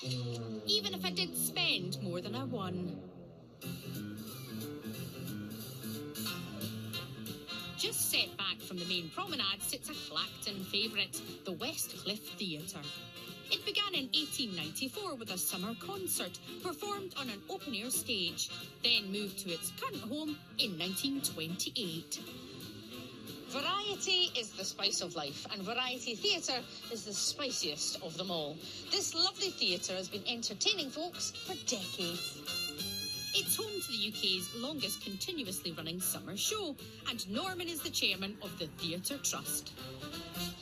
even if I did spend more than I won. Just set back from the main promenade sits a Clacton favourite, the Westcliff Theatre. It began in 1894 with a summer concert performed on an open-air stage, then moved to its current home in 1928. Variety is the spice of life, and variety theatre is the spiciest of them all. This lovely theatre has been entertaining folks for decades. It's home to the UK's longest continuously running summer show, and Norman is the chairman of the Theatre Trust.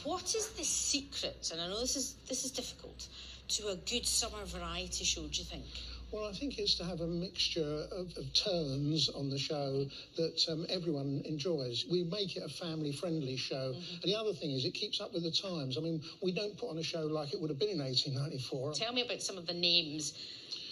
What is the secret, and I know this is difficult, to a good summer variety show, do you think? Well, I think it's to have a mixture of turns on the show that everyone enjoys. We make it a family-friendly show. And the other thing is it keeps up with the times. I mean, we don't put on a show like it would have been in 1894. Tell me about some of the names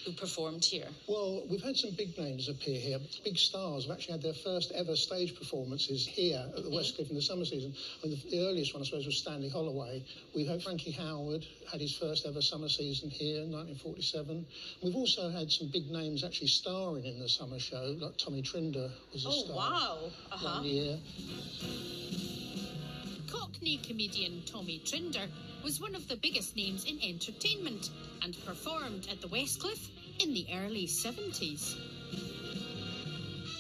who performed here. Well, we've had some big names appear here. Big stars have actually had their first ever stage performances here at the Westcliff in the summer season. I mean, the earliest one, I suppose, was Stanley Holloway. We've had Frankie Howard had his first ever summer season here in 1947. We've also had some big names actually starring in the summer show, like Tommy Trinder was a star. Oh, wow. One year. Cockney comedian Tommy Trinder was one of the biggest names in entertainment and performed at the Westcliff in the early 70s.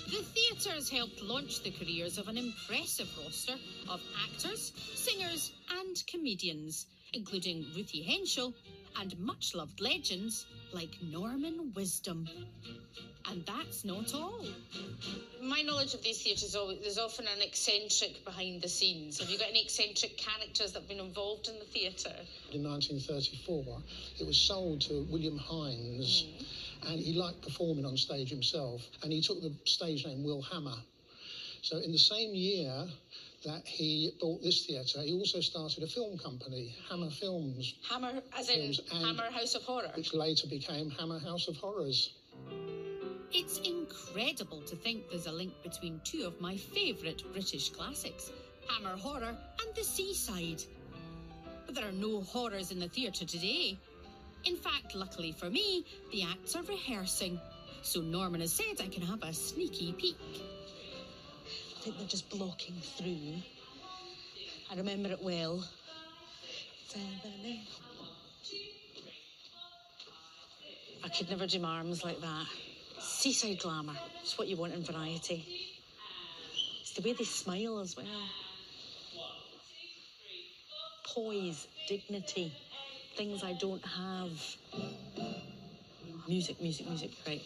The theatre has helped launch the careers of an impressive roster of actors, singers and comedians, including Ruthie Henschel and much-loved legends like Norman Wisdom. And that's not all. My knowledge of these theatres, there's often an eccentric behind the scenes. Have you got any eccentric characters that have been involved in the theatre? In 1934, it was sold to William Hines, and he liked performing on stage himself, and he took the stage name Will Hammer. So in the same year that he bought this theatre, he also started a film company, Hammer Films. Hammer, as in Hammer House of Horror? Which later became Hammer House of Horrors. It's incredible to think there's a link between two of my favourite British classics, Hammer Horror and The Seaside. But there are no horrors in the theatre today. In fact, luckily for me, the acts are rehearsing. So Norman has said I can have a sneaky peek. I think they're just blocking through. I remember it well. 7, 8. I could never do my arms like that. Seaside glamour. It's what you want in variety. It's the way they smile as well. Poise, dignity, things I don't have. Music, music, music, right.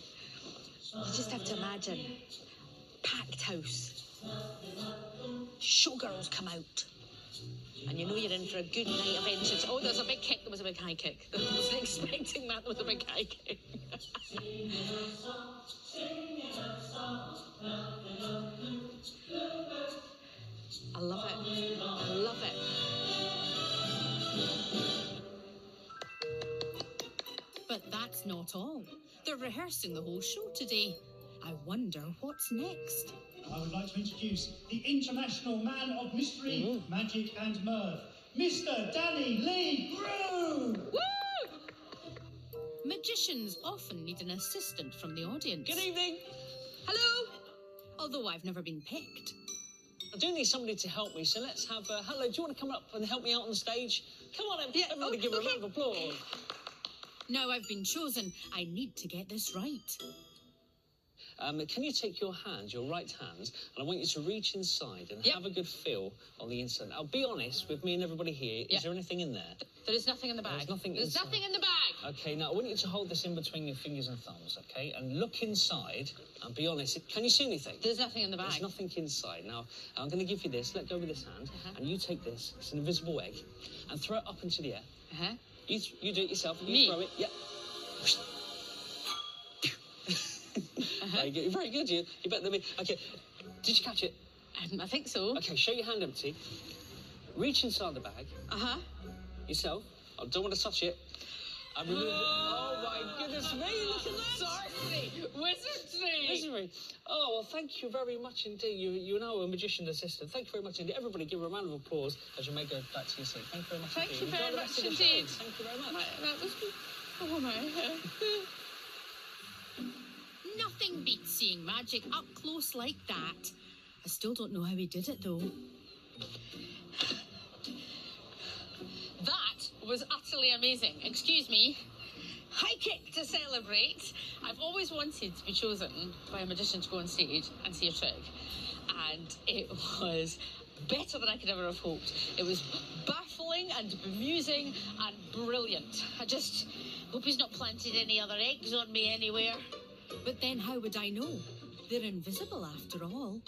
You just have to imagine. Packed house. Showgirls come out. And you know you're in for a good night of entrance. Oh, there's a big kick. There was a big high kick. I wasn't expecting that. There was a big high kick. I love it. I love it. But that's not all. They're rehearsing the whole show today. I wonder what's next. I would like to introduce the international man of mystery, magic and mirth, Mr. Danny Lee Groove! Woo! Magicians often need an assistant from the audience. Good evening. Hello. Although I've never been picked. I do need somebody to help me, so let's have hello, do you want to come up and help me out on stage? Come on, everybody give her a round of applause. Now I've been chosen, I need to get this right. Can you take your hand, your right hand, and I want you to reach inside and have a good feel on the inside. I'll be honest with me and everybody here. Is there anything in there? There is nothing in the bag. There's nothing There's inside. nothing in the bag. Okay, now I want you to hold this in between your fingers and thumbs, okay? And look inside and be honest. Can you see anything? There's nothing in the bag. There's nothing inside. Now, I'm going to give you this. Let go with this hand. And you take this. It's an invisible egg. And throw it up into the air. You do it yourself. You throw it. Yeah. Very good. Very good. You better than me. Okay. Did you catch it? I think so. Okay, show your hand empty. Reach inside the bag. Yourself. I don't want to touch it. And remove it. Oh, my goodness me. Look at that. Sorcery. Wizardry. Wizardry. Oh, well, thank you very much indeed. You're now a magician's assistant. Thank you very much indeed. Everybody give her a round of applause as you may go back to your seat. Thank you very much Thank indeed. you very much indeed. Thank you very much. That was good. Oh my. Nothing beats seeing magic up close like that. I still don't know how he did it, though. That was utterly amazing. Excuse me. High kick to celebrate. I've always wanted to be chosen by a magician to go on stage and see a trick. And it was better than I could ever have hoped. It was baffling and bemusing and brilliant. I just hope he's not planted any other eggs on me anywhere. But then how would I know? They're invisible after all.